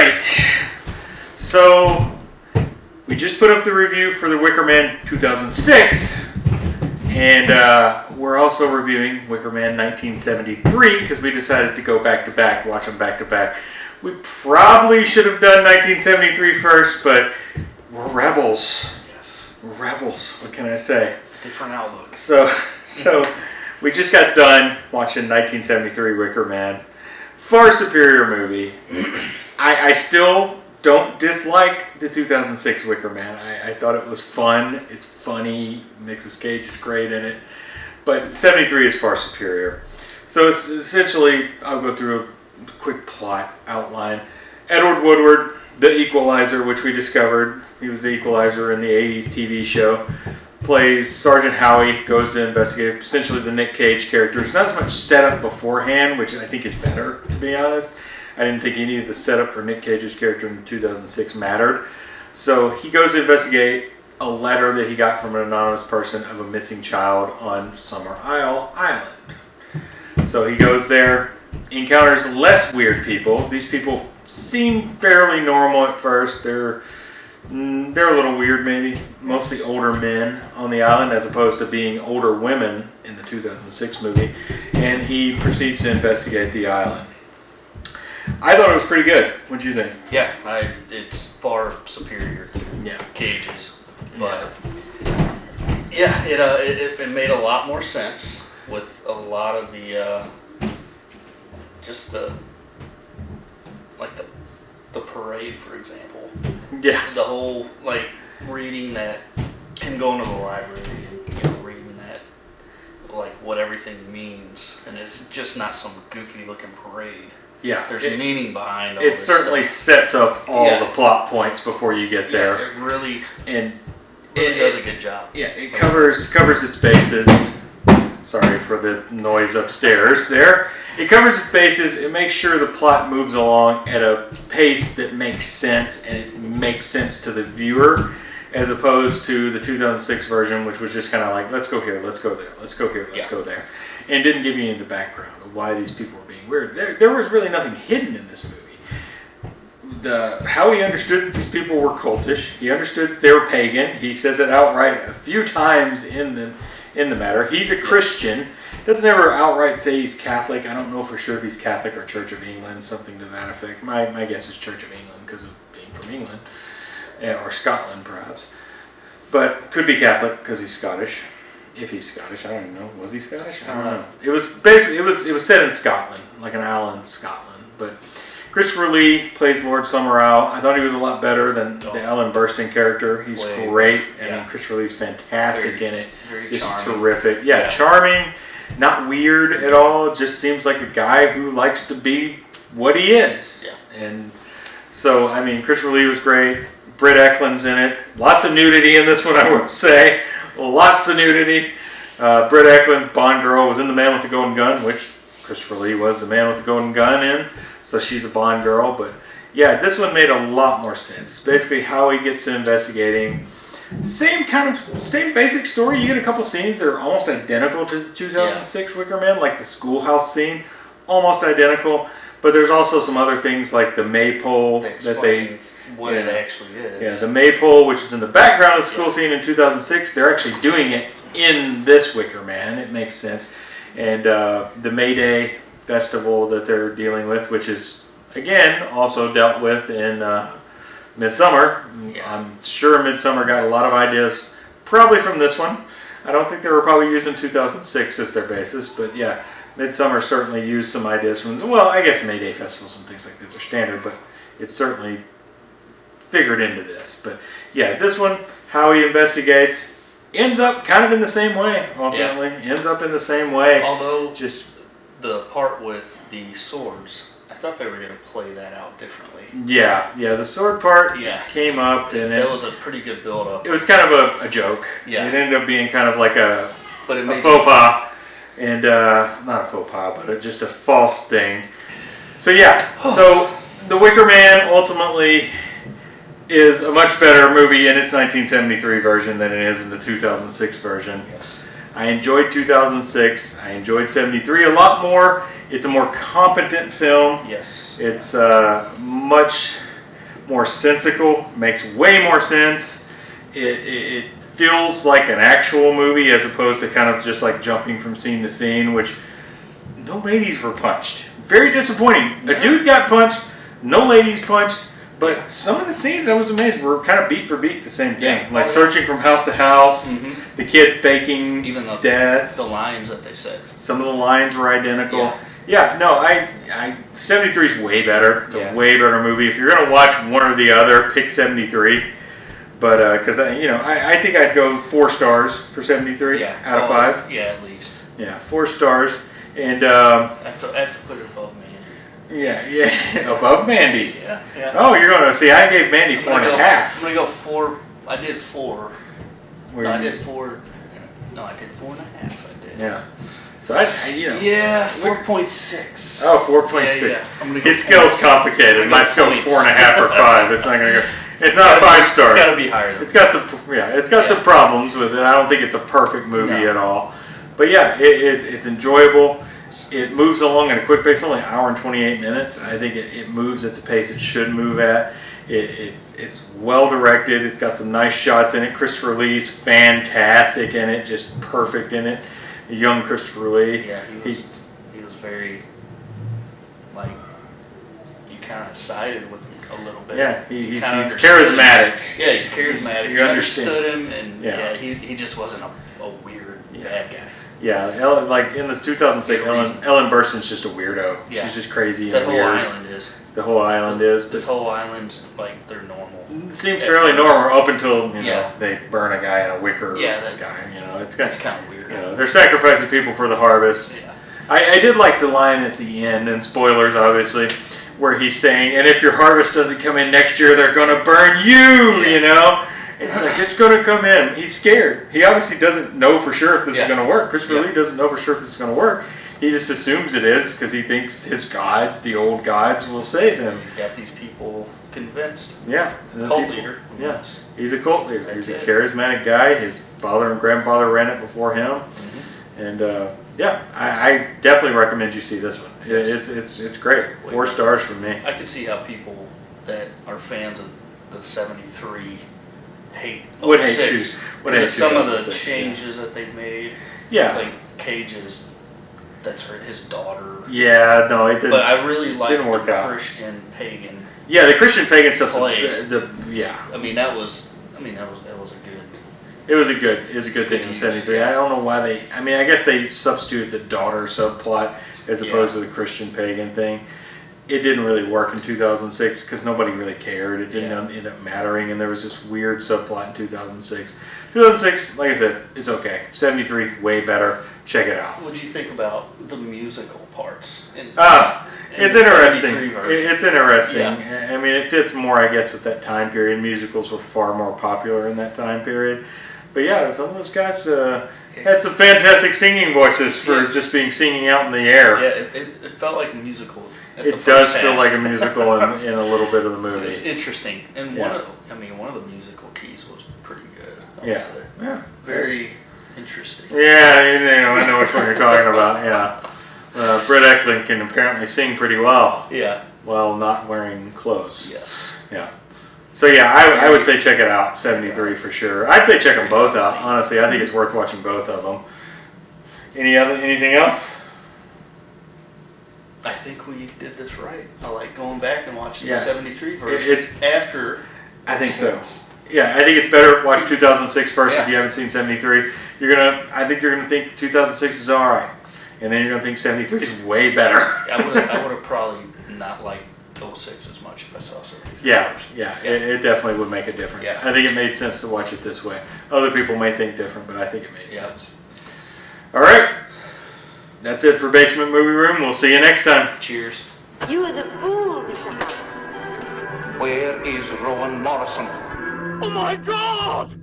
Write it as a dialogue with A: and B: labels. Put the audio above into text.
A: right. So, we just put up the review for the Wicker Man 2006, and we're also reviewing Wicker Man 1973 because we decided to go back to back, watch them back to back. We probably should have done 1973 first, but we're rebels.
B: Yes.
A: We're rebels. What can I say?
B: Different outlook.
A: So we just got done watching 1973 Wicker Man. Far superior movie. I still don't dislike the 2006 Wicker Man. I thought it was fun. It's funny. Nicolas Cage is great in it. But 73 is far superior. So it's essentially, I'll go through a quick plot outline. Edward Woodward, the Equalizer, which we discovered. He was the Equalizer in the 80s TV show. Plays Sergeant Howie, goes to investigate essentially the Nick Cage character. There's not as much setup beforehand, which I think is better, to be honest. I didn't think any of the setup for Nick Cage's character in 2006 mattered. So he goes to investigate a letter that he got from an anonymous person of a missing child on Summer Isle Island. So he goes there, encounters less weird people. These people seem fairly normal at first. They're a little weird, maybe. Mostly older men on the island as opposed to being older women in the 2006 movie. And he proceeds to investigate the island. I thought it was pretty good. What do you think?
B: Yeah, it's far superior to Cage's. But yeah, it made a lot more sense with a lot of the just the parade, for example.
A: Yeah.
B: The whole reading that and going to the library and reading that what everything means, and it's just not some goofy looking parade.
A: Yeah.
B: There's meaning behind all
A: it. It
B: this
A: certainly
B: stuff.
A: sets up all the plot points before you get there.
B: Yeah, it really
A: and
B: does a good job.
A: Yeah, it covers its bases. Sorry for the noise upstairs there. It covers its bases. It makes sure the plot moves along at a pace that makes sense, and it makes sense to the viewer, as opposed to the 2006 version, which was just kind of like, let's go here, let's go there, let's go here, let's go there, and didn't give you any of the background of why these people were being weird. There was really nothing hidden in this movie. How he understood these people were cultish. He understood they were pagan. He says it outright a few times in the matter. He's a Christian. Doesn't ever outright say he's Catholic. I don't know for sure if he's Catholic or Church of England, something to that effect. My guess is Church of England because of being from England, or Scotland perhaps. But could be Catholic because he's Scottish. If he's Scottish, I don't even know. Was he Scottish? I don't know. It was basically it was set in Scotland, like an island, Scotland. But Christopher Lee plays Lord Summerisle. I thought he was a lot better than the Ellen Burstyn character. He's great. I mean, Christopher Lee's fantastic in it.
B: Very
A: just
B: charming.
A: Terrific. Yeah, charming. Not weird at all. Just seems like a guy who likes to be what he is.
B: Yeah.
A: And so, I mean, Christopher Lee was great. Britt Eklund's in it. Lots of nudity in this one, I will say. Lots of nudity. Britt Eklund, Bond girl, was in The Man with the Golden Gun, which Christopher Lee was the Man with the Golden Gun in. So she's a Bond girl. But yeah, this one made a lot more sense. Basically, how he gets to investigating. Same basic story. You get a couple scenes that are almost identical to the 2006 Wicker Man, like the schoolhouse scene, almost identical. But there's also some other things like the maypole that they
B: what it actually is.
A: Yeah, the maypole, which is in the background of the school scene in 2006, they're actually doing it in this Wicker Man. It makes sense. And the May Day festival that they're dealing with, which is again also dealt with in Midsummer. I'm sure Midsummer got a lot of ideas, probably from this one. I don't think they were probably using 2006 as their basis, but yeah, Midsummer certainly used some ideas from this. Well, I guess May Day festivals and things like this are standard, but it certainly figured into this. But yeah, this one, how he investigates, ends up kind of in the same way, ultimately. Ends up in the same way.
B: Although, just the part with the swords, I thought they were going to play that out differently.
A: Yeah, the sword part came up, and
B: that was a pretty good build-up.
A: It was kind of a joke.
B: Yeah.
A: It ended up being kind of like a
B: faux
A: pas, and not a faux pas, but just a false thing. So yeah, so The Wicker Man ultimately is a much better movie in its 1973 version than it is in the 2006 version.
B: Yes.
A: I enjoyed 2006. I enjoyed 73 a lot more. It's a more competent film.
B: Yes.
A: It's much more sensical, makes way more sense. It feels like an actual movie as opposed to kind of just like jumping from scene to scene, which no ladies were punched. Very disappointing. A dude got punched, no ladies punched, but some of the scenes, I was amazed, were kind of beat for beat the same thing. Like searching from house to house, the kid faking
B: even
A: death.
B: The lines that they said.
A: Some of the lines were identical. Yeah, no, 73 is way better. It's a way better movie. If you're going to watch one or the other, pick 73. But, because, I think I'd go 4 stars for 73 out of 5.
B: Yeah, at least.
A: Yeah, 4 stars. And,
B: I have to put it above Mandy.
A: Yeah, above Mandy.
B: Yeah.
A: Oh, you're going to see, I gave Mandy 4.5.
B: I'm going to go 4. I did 4. I did 4. No, I did 4.5. I did.
A: Yeah. So, Yeah,
B: 4.6.
A: Oh, 4.6.
B: Yeah.
A: His skill's complicated. My skill's 4.5 or 5. It's not going to go. It's not a 5 star.
B: It's got to be higher than
A: It's got some problems with it. I don't think it's a perfect movie at all. But yeah, it's enjoyable. It moves along at a quick pace. It's only an hour and 28 minutes. I think it moves at the pace it should move at. It's well directed. It's got some nice shots in it. Christopher Lee's fantastic in it. Just perfect in it. Young Christopher Lee.
B: Yeah, he was very, like, you kind of sided with him a little bit.
A: Yeah, he's charismatic.
B: Yeah, he's charismatic. You understood him, and he just wasn't a weird bad guy.
A: Yeah, like in this 2006, Ellen Burstyn's just a weirdo. Yeah. She's just crazy and weird. The whole island is.
B: This whole island's like they're normal.
A: It seems fairly normal up until they burn a guy in a wicker.
B: Yeah, that
A: guy. It's
B: kind of weird.
A: They're sacrificing people for the harvest.
B: Yeah.
A: I did like the line at the end, and spoilers obviously, where he's saying, "And if your harvest doesn't come in next year, they're gonna burn you."
B: Yeah.
A: It's like, it's going to come in. He's scared. He obviously doesn't know for sure if this is going to work. Christopher Lee doesn't know for sure if this is going to work. He just assumes it is because he thinks his gods, the old gods, will save him.
B: He's got these people convinced.
A: Yeah.
B: Cult leader.
A: Yeah. He's a cult leader. He's a charismatic guy. His father and grandfather ran it before him. And, I definitely recommend you see this one. It's great. 4 stars from me.
B: I could see how people that are fans of the 73 would hate some of the changes that they've made.
A: Yeah,
B: like Cage's. That's his daughter.
A: Yeah, no, it didn't.
B: But I really like
A: the
B: Christian pagan.
A: Yeah, the Christian pagan stuff.
B: I mean that was a good.
A: It was a good thing in '73. I don't know why they. I mean, I guess they substituted the daughter subplot as opposed to the Christian pagan thing. It didn't really work in 2006 because nobody really cared. It didn't end up mattering, and there was this weird subplot in 2006. 2006, like I said, it's okay. 73, way better. Check it out.
B: What did you think about the musical parts?
A: It's interesting. It's interesting.
B: Yeah.
A: I mean, it fits more, I guess, with that time period. Musicals were far more popular in that time period. But yeah, some of those guys had some fantastic singing voices for just being singing out in the air.
B: Yeah, it felt like a musical.
A: It does feel like a musical in a little bit of the movie.
B: It's interesting, and one of the musical keys was pretty good.
A: Yeah,
B: very interesting.
A: Yeah, I know which one you're talking about. Yeah, Britt Eklund can apparently sing pretty well.
B: Yeah,
A: while not wearing clothes.
B: Yes.
A: Yeah. So yeah, I would say check it out. 73 for sure. I'd say check them both out. Honestly, I think it's worth watching both of them. Anything else?
B: I think we did this right. I like going back and watching the 73 version.
A: It's
B: after.
A: I think so. Yeah, I think it's better to watch 2006 first if you haven't seen 73. I think you're gonna think 2006 is all right, and then you're gonna think 73 is way better.
B: I would have probably not liked 06 as much if I saw 73.
A: Yeah. It definitely would make a difference.
B: Yeah.
A: I think it made sense to watch it this way. Other people may think different, but I think it made sense. All right. That's it for Basement Movie Room. We'll see you next time.
B: Cheers.
C: You are the fool, Mr. Howard.
D: Where is Rowan Morrison?
E: Oh my God!